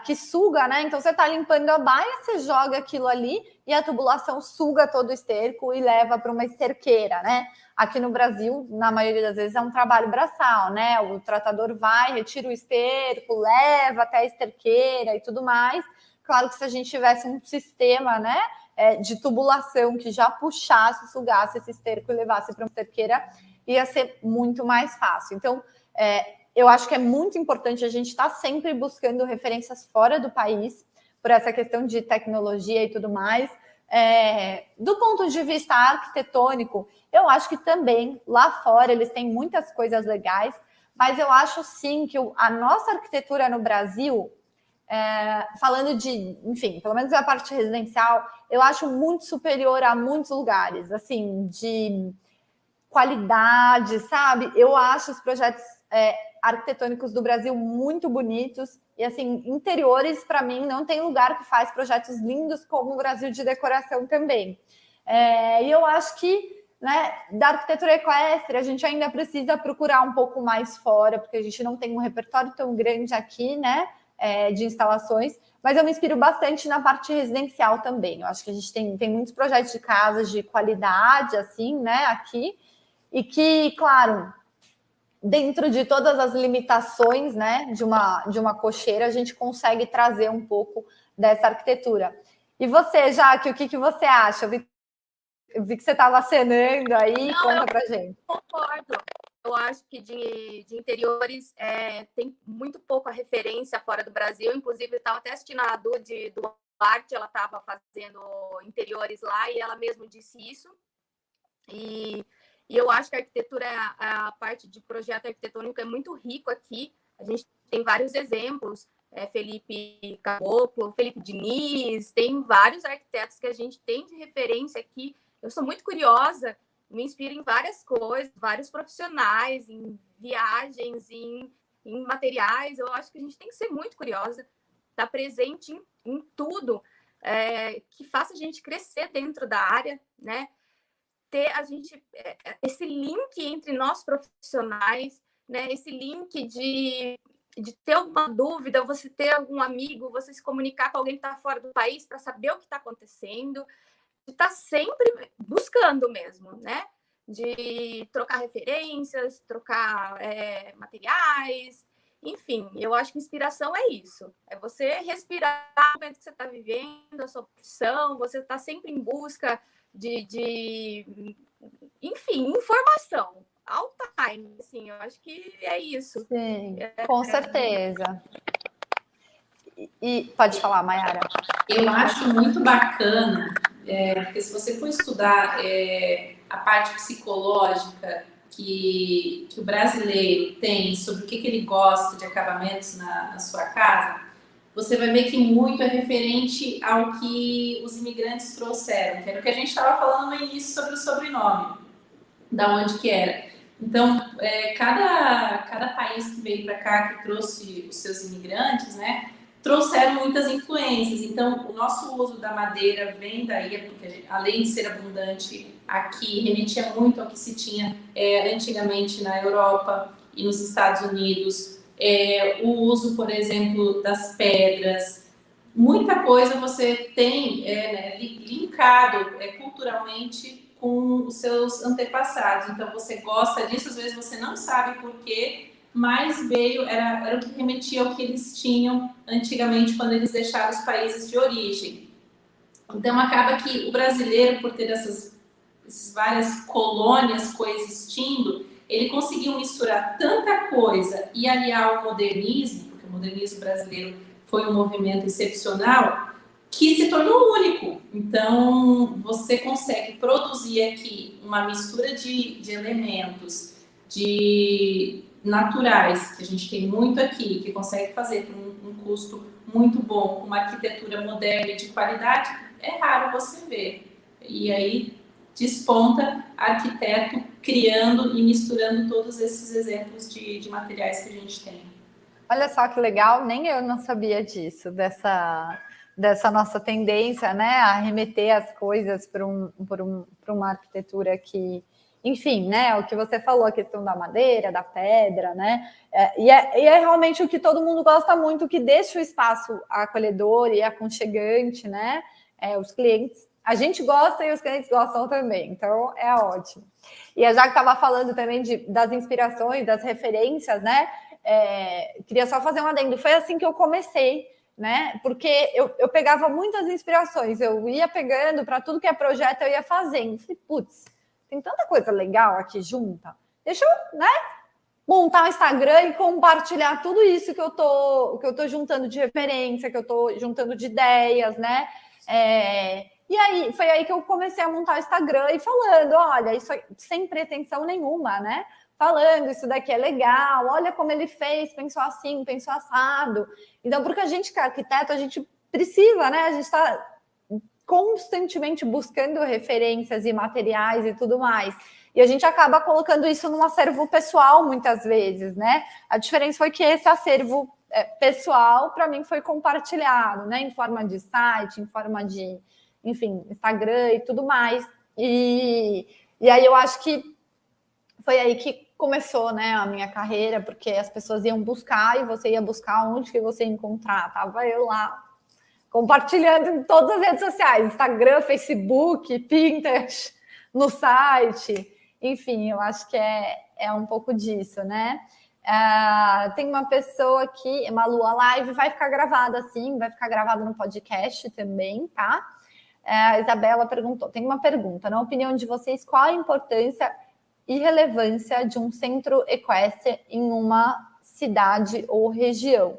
[SPEAKER 1] que suga, né? Então você está limpando a baia, você joga aquilo ali e a tubulação suga todo o esterco e leva para uma esterqueira, né? Aqui no Brasil, na maioria das vezes, é um trabalho braçal, né? O tratador vai, retira o esterco, leva até a esterqueira e tudo mais. Claro que se a gente tivesse um sistema, né, de tubulação que já puxasse, sugasse esse esterco e levasse para uma esterqueira, ia ser muito mais fácil. Então, eu acho que é muito importante a gente estar sempre buscando referências fora do país, por essa questão de tecnologia e tudo mais. Do ponto de vista arquitetônico, eu acho que também lá fora eles têm muitas coisas legais, mas eu acho sim que a nossa arquitetura no Brasil, falando de, enfim, pelo menos a parte residencial, eu acho muito superior a muitos lugares, assim, de qualidade, sabe? Eu acho os projetos arquitetônicos do Brasil muito bonitos e, assim, interiores, para mim, não tem lugar que faz projetos lindos como o Brasil de decoração também. E eu acho que, né, da arquitetura equestre, a gente ainda precisa procurar um pouco mais fora, porque a gente não tem um repertório tão grande aqui, né, de instalações, mas eu me inspiro bastante na parte residencial também. Eu acho que a gente tem muitos projetos de casas de qualidade, assim, né, aqui, e que, claro, dentro de todas as limitações, né, de uma cocheira, a gente consegue trazer um pouco dessa arquitetura. E você, Jaque, o que você acha? Eu vi que você estava acenando aí, conta pra gente.
[SPEAKER 3] Concordo. Eu acho que de interiores tem muito pouca referência fora do Brasil. Inclusive, eu estava até assistindo a Dude Duarte, ela estava fazendo interiores lá e ela mesma disse isso. E eu acho que a arquitetura, a parte de projeto arquitetônico é muito rico aqui. A gente tem vários exemplos, Felipe Caboclo, Felipe Diniz, tem vários arquitetos que a gente tem de referência aqui. Eu sou muito curiosa, me inspiro em várias coisas, vários profissionais, em viagens, em materiais. Eu acho que a gente tem que ser muito curiosa, estar presente em tudo que faça a gente crescer dentro da área, né? Ter esse link entre nós profissionais, né? Esse link de ter alguma dúvida, você ter algum amigo, você se comunicar com alguém que está fora do país para saber o que está acontecendo, de estar sempre buscando mesmo, né? De trocar referências, trocar materiais, enfim, eu acho que inspiração é isso, é você respirar o momento que você está vivendo, a sua profissão, você está sempre em busca enfim, informação, all time, assim, eu acho que é isso.
[SPEAKER 1] Sim, com certeza. E pode falar, Mayara.
[SPEAKER 2] Eu acho muito bacana, porque se você for estudar a parte psicológica que o brasileiro tem sobre o que ele gosta de acabamentos na sua casa, você vai ver que muito é referente ao que os imigrantes trouxeram, que era o que a gente estava falando no início sobre o sobrenome, da onde que era. Então, cada país que veio para cá, que trouxe os seus imigrantes, né, trouxeram muitas influências. Então, o nosso uso da madeira vem daí, porque além de ser abundante aqui, remetia muito ao que se tinha antigamente na Europa e nos Estados Unidos. O uso, por exemplo, das pedras. Muita coisa você tem linkado culturalmente com os seus antepassados. Então, você gosta disso, às vezes você não sabe por quê, mas era o que remetia ao que eles tinham antigamente quando eles deixaram os países de origem. Então, acaba que o brasileiro, por ter essas várias colônias coexistindo, ele conseguiu misturar tanta coisa e aliar o modernismo, porque o modernismo brasileiro foi um movimento excepcional, que se tornou único. Então, você consegue produzir aqui uma mistura de elementos naturais, que a gente tem muito aqui, que consegue fazer por um custo muito bom, com uma arquitetura moderna e de qualidade, é raro você ver. E aí desponta arquiteto criando e misturando todos esses exemplos de materiais que a gente tem.
[SPEAKER 1] Olha só que legal, nem eu não sabia disso, dessa nossa tendência, né, a remeter as coisas para uma arquitetura que, enfim, né, o que você falou, a questão da madeira, da pedra, né, e é realmente o que todo mundo gosta muito, que deixa o espaço acolhedor e aconchegante, né, os clientes a gente gosta e os clientes gostam também, então é ótimo. E a Jaque estava falando também das inspirações, das referências, né? Queria só fazer um adendo, foi assim que eu comecei, né? Porque eu pegava muitas inspirações, eu ia pegando para tudo que é projeto, eu ia fazendo. Falei, putz, tem tanta coisa legal aqui junta, deixa eu, né? Montar um Instagram e compartilhar tudo isso que eu tô juntando de referência, que eu tô juntando de ideias, né? E aí foi aí que eu comecei a montar o Instagram e falando, olha, isso sem pretensão nenhuma, né? Falando, isso daqui é legal, olha como ele fez, pensou assim, pensou assado. Então, porque a gente que é arquiteto, a gente precisa, né? A gente está constantemente buscando referências e materiais e tudo mais. E a gente acaba colocando isso num acervo pessoal muitas vezes, né? A diferença foi que esse acervo pessoal, para mim, foi compartilhado, né? Em forma de site, em forma de, enfim, Instagram e tudo mais. E aí eu acho que foi aí que começou, né, a minha carreira, porque as pessoas iam buscar e você ia buscar onde que você ia encontrar. Tava eu lá compartilhando em todas as redes sociais, Instagram, Facebook, Pinterest, no site. Enfim, eu acho que é um pouco disso, né? Tem uma pessoa aqui, Malu, a live vai ficar gravada sim, vai ficar gravada no podcast também, tá? A Isabela perguntou, tem uma pergunta, na opinião de vocês, qual a importância e relevância de um centro equestre em uma cidade ou região?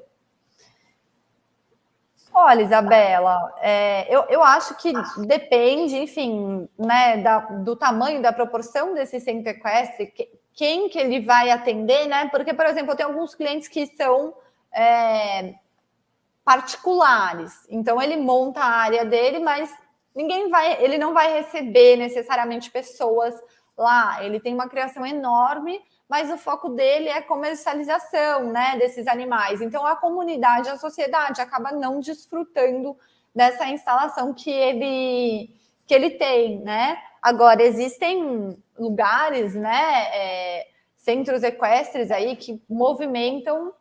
[SPEAKER 1] Olha, Isabela, eu acho que depende, enfim, né, do tamanho, da proporção desse centro equestre, quem que ele vai atender, né? Porque, por exemplo, eu tenho alguns clientes que são particulares, então ele monta a área dele, mas ele não vai receber necessariamente pessoas lá. Ele tem uma criação enorme, mas o foco dele é comercialização, né, desses animais. Então a comunidade, a sociedade acaba não desfrutando dessa instalação que ele tem, né? Agora existem lugares, né, centros equestres aí que movimentam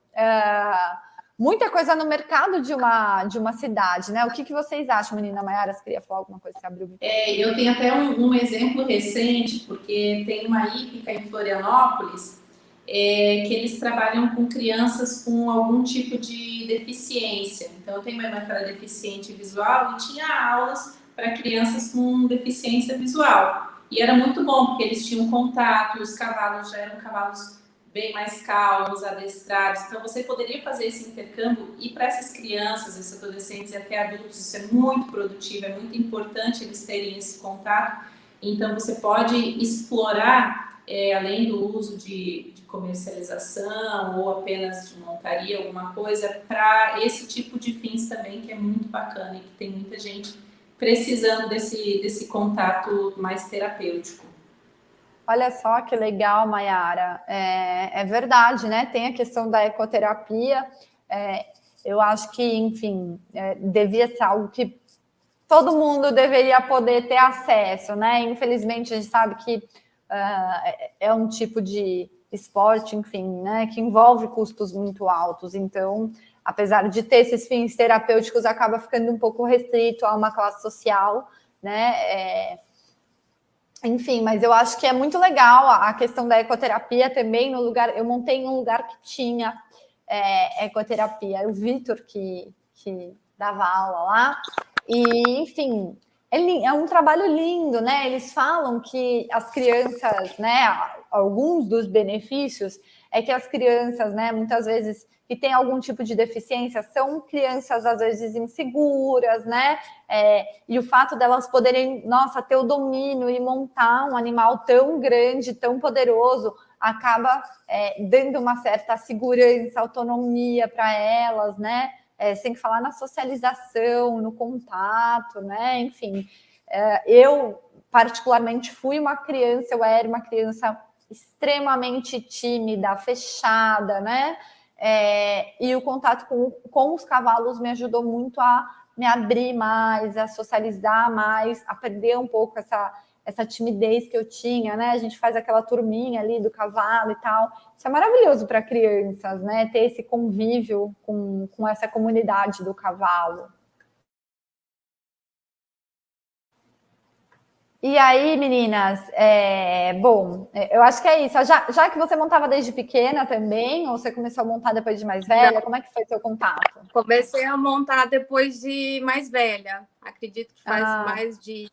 [SPEAKER 1] muita coisa no mercado de uma cidade, né? O que vocês acham, menina Maiara? Você queria falar alguma coisa que abriu?
[SPEAKER 2] Eu tenho até um exemplo recente, porque tem uma hípica em Florianópolis que eles trabalham com crianças com algum tipo de deficiência. Então, eu tenho uma irmã que era deficiente visual e tinha aulas para crianças com deficiência visual. E era muito bom, porque eles tinham contato, os cavalos já eram cavalos bem mais calmos, adestrados. Então, você poderia fazer esse intercâmbio e para essas crianças, esses adolescentes e até adultos, isso é muito produtivo, é muito importante eles terem esse contato. Então, você pode explorar, além do uso de comercialização ou apenas de montaria, alguma coisa, para esse tipo de fins também, que é muito bacana e que tem muita gente precisando desse contato mais terapêutico.
[SPEAKER 1] Olha só que legal, Maiara. É verdade, né? Tem a questão da ecoterapia. Eu acho que, enfim, devia ser algo que todo mundo deveria poder ter acesso, né? Infelizmente, a gente sabe que é um tipo de esporte, enfim, né? Que envolve custos muito altos. Então, apesar de ter esses fins terapêuticos, acaba ficando um pouco restrito a uma classe social, né? Enfim, mas eu acho que é muito legal a questão da ecoterapia também no lugar. Eu montei em um lugar que tinha ecoterapia. O Vitor que dava aula lá. E, enfim, é um trabalho lindo, né? Eles falam que as crianças, né? Alguns dos benefícios é que as crianças, né? Muitas vezes que têm algum tipo de deficiência são crianças às vezes inseguras, né? E o fato delas poderem, ter o domínio e montar um animal tão grande, tão poderoso, acaba dando uma certa segurança, autonomia para elas, né? Sem falar na socialização, no contato, né? Enfim, eu particularmente eu era uma criança extremamente tímida, fechada, né? E o contato com os cavalos me ajudou muito a me abrir mais, a socializar mais, a perder um pouco essa timidez que eu tinha, né? A gente faz aquela turminha ali do cavalo e tal. Isso é maravilhoso para crianças, né? Ter esse convívio com essa comunidade do cavalo. E aí, meninas, bom, eu acho que é isso. Já que você montava desde pequena também, ou você começou a montar depois de mais velha, como é que foi seu contato?
[SPEAKER 3] Comecei a montar depois de mais velha. Acredito que faz
[SPEAKER 1] Ah,
[SPEAKER 3] mais de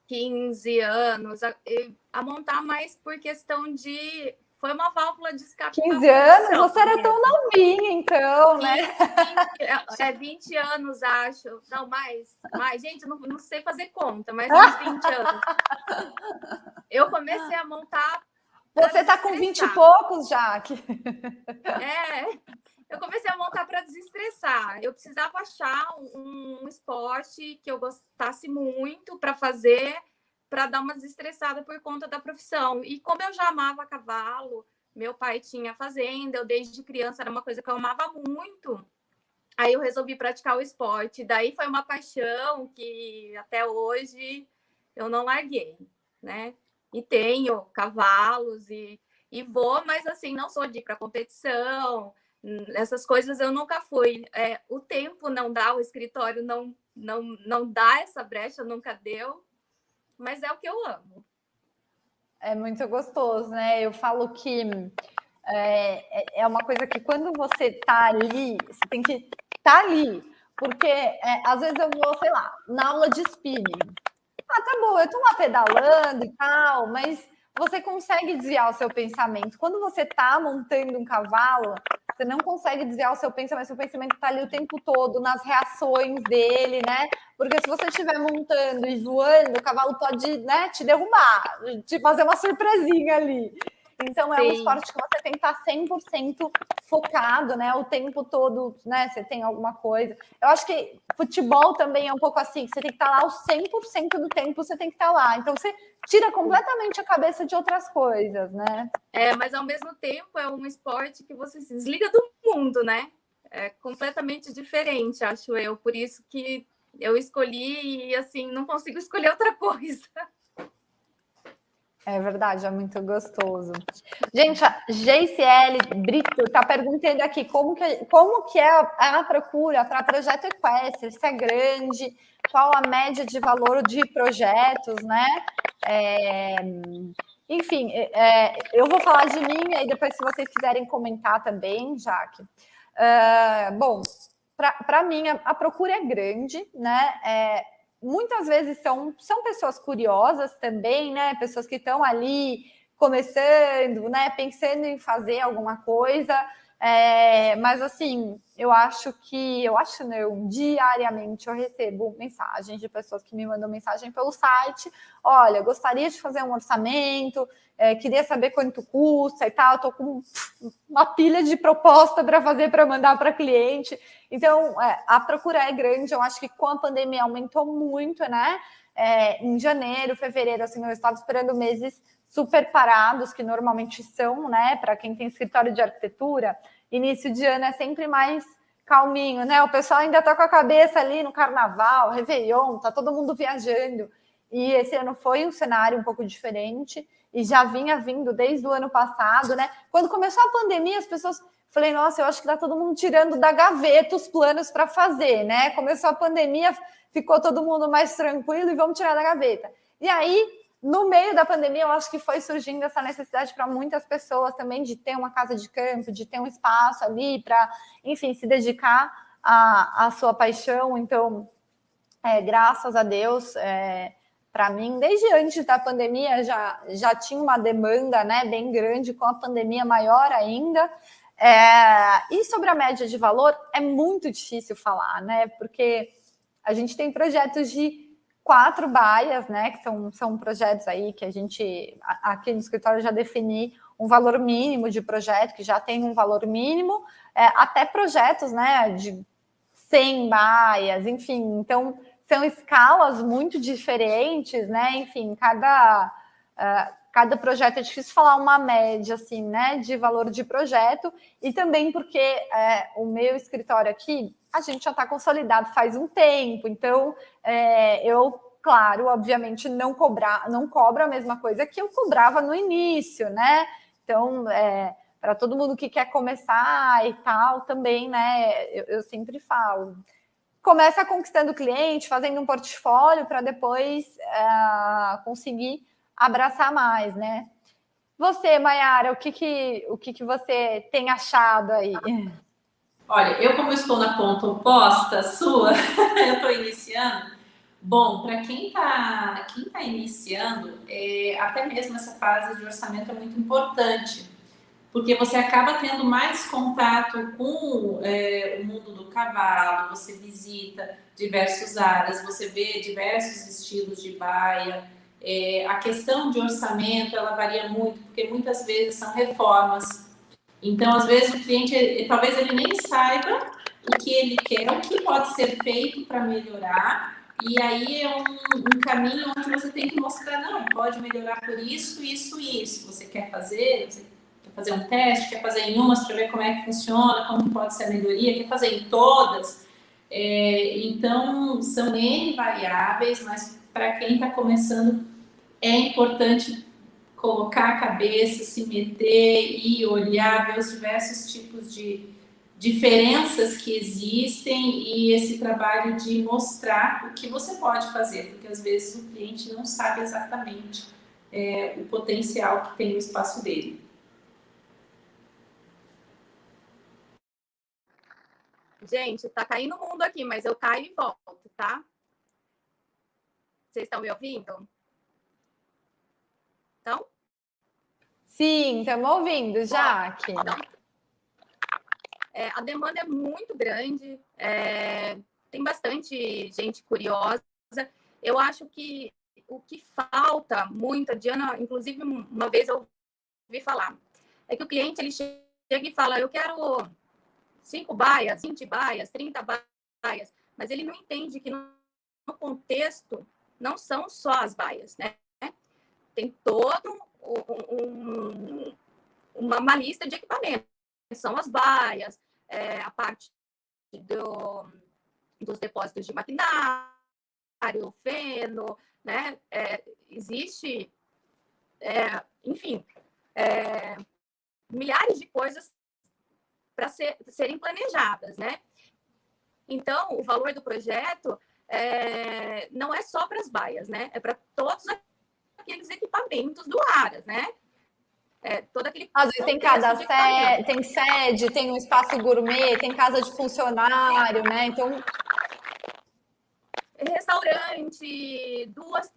[SPEAKER 3] 15 anos. A montar mais por questão de... Foi uma válvula de escape para a
[SPEAKER 1] 15 anos?
[SPEAKER 3] profissão
[SPEAKER 1] Você era tão
[SPEAKER 3] mesmo.
[SPEAKER 1] novinha, então, né?
[SPEAKER 3] 20 anos, acho. Não, mais. Gente, eu não sei fazer conta, mas uns 20 anos. Eu comecei a montar para
[SPEAKER 1] Você tá com 20 e
[SPEAKER 3] desestressar.
[SPEAKER 1] poucos, Jaque.
[SPEAKER 3] Eu comecei a montar para desestressar. Eu precisava achar um esporte que eu gostasse muito para fazer, para dar uma desestressada por conta da profissão. E como eu já amava cavalo, meu pai tinha fazenda, eu desde criança era uma coisa que eu amava muito. Aí eu resolvi praticar o esporte. Daí foi uma paixão que até hoje eu não larguei, né? E tenho cavalos e vou, mas assim, não sou de ir para competição, essas coisas eu nunca fui. O tempo não dá, o escritório não dá essa brecha, nunca deu, mas é o que eu amo.
[SPEAKER 1] É muito gostoso, né? Eu falo que é uma coisa que quando você tá ali, você tem que estar ali. Porque às vezes eu vou, sei lá, na aula de spinning. Ah, tá bom, eu tô lá pedalando e tal, mas você consegue desviar o seu pensamento. Quando você tá montando um cavalo, você não consegue desviar o seu pensamento tá ali o tempo todo, nas reações dele, né? Porque se você estiver montando e voando, o cavalo pode, né, te derrubar, te fazer uma surpresinha ali. Então é um
[SPEAKER 3] Sim.
[SPEAKER 1] esporte que você tem que estar 100% focado, né? O tempo todo, né? Você tem alguma coisa. Eu acho que futebol também é um pouco assim, você tem que estar lá os 100% do tempo, você tem que estar lá. Então você tira completamente a cabeça de outras coisas, né?
[SPEAKER 3] Mas ao mesmo tempo é um esporte que você se desliga do mundo, né? É completamente diferente, acho eu. Por isso que eu escolhi e assim, não consigo escolher outra coisa.
[SPEAKER 1] É verdade, é muito gostoso. Gente, a JCL Brito está perguntando aqui como que é a procura para projeto equestre, se é grande, qual a média de valor de projetos, né? Enfim, eu vou falar de mim, e aí depois se vocês quiserem comentar também, Jaque. Bom, para mim a procura é grande, né? Muitas vezes são pessoas curiosas também, né? Pessoas que estão ali começando, né? Pensando em fazer alguma coisa. Mas assim, eu acho não, diariamente eu recebo mensagens de pessoas que me mandam mensagem pelo site. Olha, gostaria de fazer um orçamento, queria saber quanto custa e tal. Estou com uma pilha de proposta para fazer para mandar para cliente. Então, a procura é grande. Eu acho que com a pandemia aumentou muito, né? Em janeiro, fevereiro, assim, eu estava esperando meses super parados, que normalmente são, né? Para quem tem escritório de arquitetura, início de ano é sempre mais calminho, né? O pessoal ainda está com a cabeça ali no carnaval, Réveillon, tá todo mundo viajando. E esse ano foi um cenário um pouco diferente e já vinha vindo desde o ano passado, né? Quando começou a pandemia, as pessoas... Falei, nossa, eu acho que tá todo mundo tirando da gaveta os planos para fazer, né? Começou a pandemia, ficou todo mundo mais tranquilo e vamos tirar da gaveta. E aí, no meio da pandemia, eu acho que foi surgindo essa necessidade para muitas pessoas também de ter uma casa de campo, de ter um espaço ali para, enfim, se dedicar à sua paixão. Então, graças a Deus, para mim, desde antes da pandemia já tinha uma demanda, né, bem grande, com a pandemia maior ainda. E sobre a média de valor, é muito difícil falar, né? Porque a gente tem projetos de 4 baias, né? Que são projetos aí que a gente, aqui no escritório, já defini um valor mínimo de projeto, que já tem um valor mínimo, até projetos, né? De 100 baias, enfim. Então, são escalas muito diferentes, né? Enfim, cada projeto é difícil falar uma média, assim, né, de valor de projeto, e também porque o meu escritório aqui, a gente já está consolidado faz um tempo, então eu, claro, obviamente não cobro a mesma coisa que eu cobrava no início, né? Então, para todo mundo que quer começar e tal, também, né, eu sempre falo, começa conquistando o cliente, fazendo um portfólio para depois conseguir abraçar mais, né? Você, Mayara, o que você tem achado aí?
[SPEAKER 2] Olha, eu como estou na ponta oposta sua, eu estou iniciando. Bom, para quem tá iniciando, até mesmo essa fase de orçamento é muito importante, porque você acaba tendo mais contato com o mundo do cavalo, você visita diversas áreas, você vê diversos estilos de baia. A questão de orçamento, ela varia muito, porque muitas vezes são reformas. Então, às vezes, o cliente, talvez ele nem saiba o que ele quer, o que pode ser feito para melhorar, e aí é um caminho onde você tem que mostrar, não, pode melhorar por isso, isso e isso. Você quer fazer um teste, quer fazer em umas para ver como é que funciona, como pode ser a melhoria, quer fazer em todas. Então, são N variáveis, mas para quem está começando, é importante colocar a cabeça, se meter e olhar, ver os diversos tipos de diferenças que existem e esse trabalho de mostrar o que você pode fazer, porque às vezes o cliente não sabe exatamente o potencial que tem no espaço dele.
[SPEAKER 3] Gente, tá caindo o mundo aqui, mas eu caio e volto, tá? Vocês estão me ouvindo? Então?
[SPEAKER 1] Sim, estamos ouvindo, Jaque.
[SPEAKER 3] A demanda é muito grande, tem bastante gente curiosa. Eu acho que o que falta muito, a Diana, inclusive, uma vez eu ouvi falar, é que o cliente ele chega e fala, eu quero 5 baias, 20 baias, 30 baias, mas ele não entende que no contexto não são só as baias, né? Tem todo uma lista de equipamentos. São as baias, a parte dos depósitos de maquinário, feno, né? Existe, enfim, milhares de coisas para serem planejadas, né? Então, o valor do projeto não é só para as baias, né? É para todos aqueles equipamentos do Aras, né? Todo aquele
[SPEAKER 1] Às vezes tem sede, tem um espaço gourmet, tem casa de funcionário, né? Então,
[SPEAKER 3] restaurante, 2,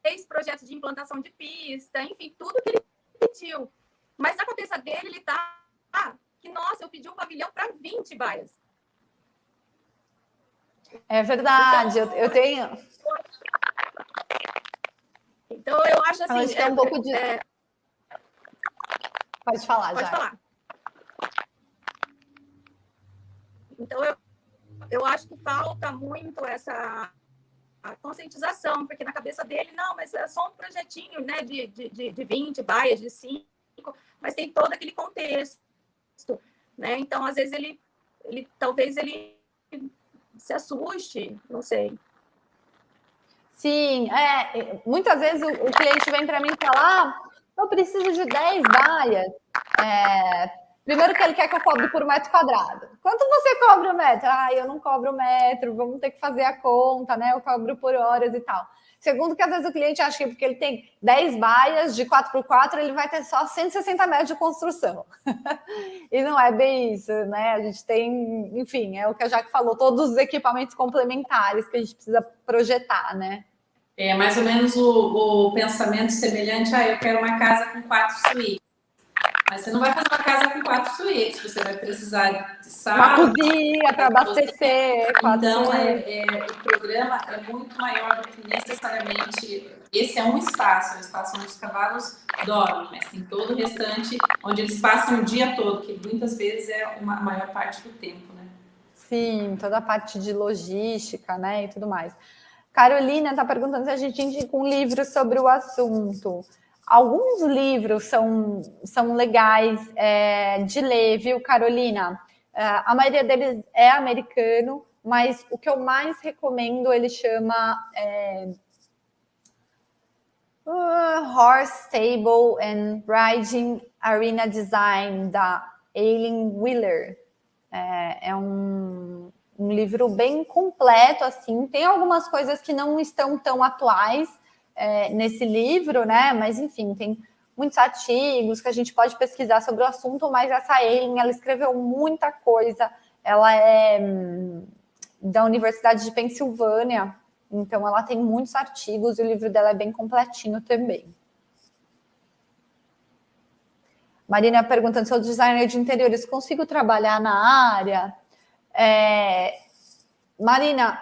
[SPEAKER 3] 3 projetos de implantação de pista, enfim, tudo que ele pediu. Mas na cabeça dele, ele tá que, nossa, eu pedi um pavilhão para 20 baias.
[SPEAKER 1] É verdade, então, eu tenho...
[SPEAKER 3] Então, eu acho assim...
[SPEAKER 1] Acho que é um pouco de... Pode falar,
[SPEAKER 3] Pode falar. Então, eu acho que falta muito essa conscientização, porque na cabeça dele, não, mas é só um projetinho, né, de 20 baias, de 5, mas tem todo aquele contexto, né? Então, às vezes, talvez ele se assuste, não sei.
[SPEAKER 1] Sim, muitas vezes o cliente vem para mim e fala, eu preciso de 10 baias. Primeiro que ele quer que eu cobre por metro quadrado. Quanto você cobra o metro? Eu não cobro o metro, vamos ter que fazer a conta, né? Eu cobro por horas e tal. Segundo que às vezes o cliente acha que porque ele tem 10 baias de 4x4, ele vai ter só 160 metros de construção. E não é bem isso, né? A gente tem, enfim, é o que a Jaque falou, todos os equipamentos complementares que a gente precisa projetar, né?
[SPEAKER 2] É mais ou menos o pensamento semelhante eu quero uma casa com 4 suítes. Mas você não vai fazer uma casa com 4 suítes, você vai precisar de sala,
[SPEAKER 1] uma cozinha para abastecer.
[SPEAKER 2] Então, o programa é muito maior do que necessariamente... Esse é um espaço onde os cavalos dormem, mas tem todo o restante onde eles passam o dia todo, que muitas vezes é a maior parte do tempo, né?
[SPEAKER 1] Sim, toda a parte de logística, né, e tudo mais. Carolina está perguntando se a gente indica um livro sobre o assunto. Alguns livros são legais de ler, viu, Carolina? A maioria deles é americano, mas o que eu mais recomendo, ele chama Horse Stable and Riding Arena Design, da Eileen Wheeler. livro bem completo, assim. Tem algumas coisas que não estão tão atuais nesse livro, né? Mas, enfim, tem muitos artigos que a gente pode pesquisar sobre o assunto, mas essa Eileen, ela escreveu muita coisa. Ela é da Universidade de Pensilvânia, então ela tem muitos artigos e o livro dela é bem completinho também. Marina perguntando: sou designer de interiores, consigo trabalhar na área? Marina,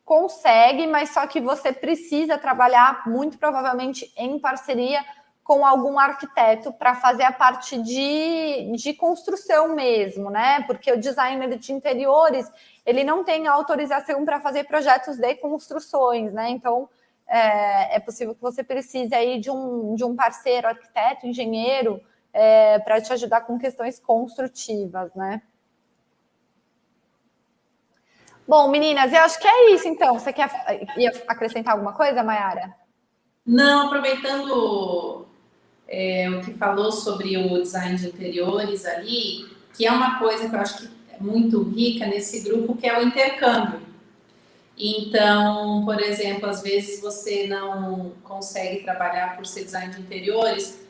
[SPEAKER 1] consegue, mas só que você precisa trabalhar, muito provavelmente, em parceria com algum arquiteto para fazer a parte de construção mesmo, né? Porque o designer de interiores, ele não tem autorização para fazer projetos de construções, né? Então, é possível que você precise aí de um parceiro, arquiteto, engenheiro, para te ajudar com questões construtivas, né? Bom, meninas, eu acho que é isso, então. Você ia acrescentar alguma coisa, Mayara?
[SPEAKER 2] Não, aproveitando o que falou sobre o design de interiores ali, que é uma coisa que eu acho que é muito rica nesse grupo, que é o intercâmbio. Então, por exemplo, às vezes você não consegue trabalhar por ser design de interiores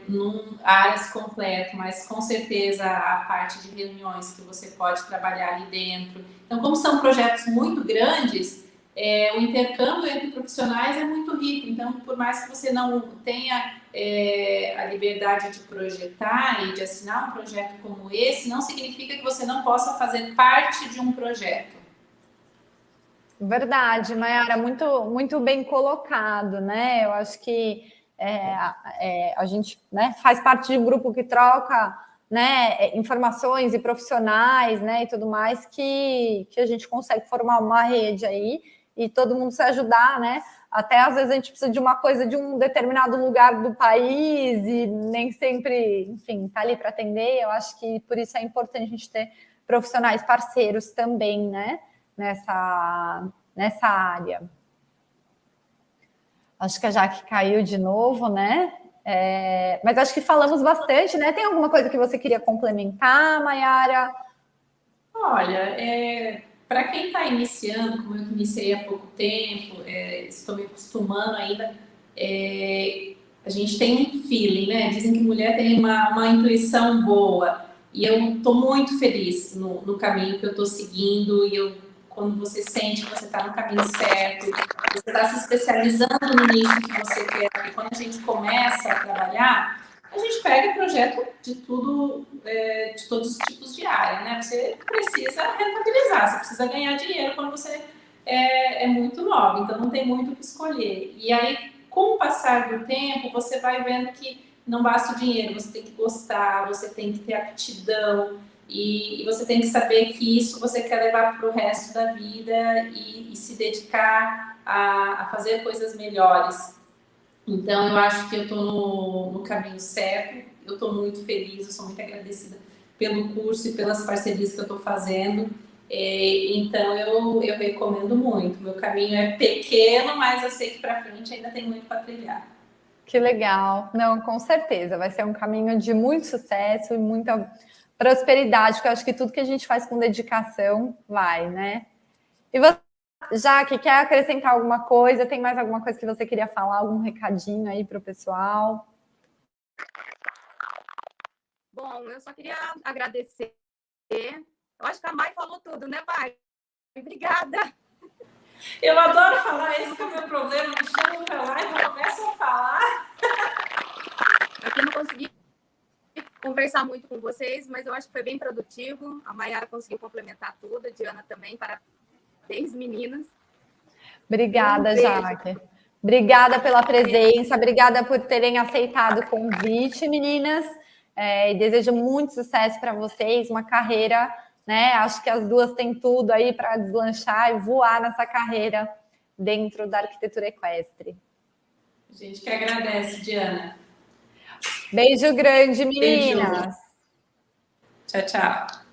[SPEAKER 2] num áreas completo, mas com certeza a parte de reuniões que você pode trabalhar ali dentro. Então, como são projetos muito grandes, o intercâmbio entre profissionais é muito rico. Então, por mais que você não tenha a liberdade de projetar e de assinar um projeto como esse, não significa que você não possa fazer parte de um projeto.
[SPEAKER 1] Verdade, Mayara, muito, muito bem colocado, né? Eu acho que a gente, né, faz parte de um grupo que troca, né, informações e profissionais, né, e tudo mais, que a gente consegue formar uma rede aí e todo mundo se ajudar, né? Até às vezes a gente precisa de uma coisa de um determinado lugar do país e nem sempre, enfim, tá ali para atender. Eu acho que por isso é importante a gente ter profissionais parceiros também, né? Nessa área. Acho que a Jaque caiu de novo, né? Mas acho que falamos bastante, né? Tem alguma coisa que você queria complementar, Mayara?
[SPEAKER 2] Olha, para quem está iniciando, como eu iniciei há pouco tempo, estou me acostumando ainda, a gente tem um feeling, né? Dizem que mulher tem uma intuição boa, e eu estou muito feliz no caminho que eu estou seguindo, e quando você sente que você está no caminho certo, você está se especializando no nicho que você quer, e quando a gente começa a trabalhar, a gente pega projeto de tudo, de todos os tipos de área, né? Você precisa rentabilizar, você precisa ganhar dinheiro quando você é muito nova, então não tem muito o que escolher. E aí, com o passar do tempo, você vai vendo que não basta o dinheiro, você tem que gostar, você tem que ter aptidão, e você tem que saber que isso você quer levar para o resto da vida e se dedicar a fazer coisas melhores. Então, eu acho que eu estou no caminho certo, eu estou muito feliz, eu sou muito agradecida pelo curso e pelas parcerias que eu estou fazendo. Então, eu recomendo muito. Meu caminho é pequeno, mas eu sei que para frente ainda tem muito para trilhar.
[SPEAKER 1] Que legal. Não, com certeza. Vai ser um caminho de muito sucesso e muita prosperidade, porque eu acho que tudo que a gente faz com dedicação vai, né? E você, Jaque, quer acrescentar alguma coisa? Tem mais alguma coisa que você queria falar? Algum recadinho aí para o pessoal?
[SPEAKER 3] Bom, eu só queria agradecer. Eu acho que a Mai falou tudo, né, Mai? Obrigada.
[SPEAKER 2] Eu adoro falar, esse que é o meu problema. Me chamam para lá e começam a falar.
[SPEAKER 3] Aqui eu não consegui conversar muito com vocês, mas eu acho que foi bem produtivo. A Mayara conseguiu complementar tudo, a Diana também. Parabéns, meninas.
[SPEAKER 1] Obrigada, Jaque. Obrigada pela presença, obrigada por terem aceitado o convite, meninas. E desejo muito sucesso para vocês, uma carreira, né? Acho que as duas têm tudo aí para deslanchar e voar nessa carreira dentro da arquitetura equestre.
[SPEAKER 2] A gente que agradece, Diana.
[SPEAKER 1] Beijo grande, meninas.
[SPEAKER 2] Beijo. Tchau, tchau.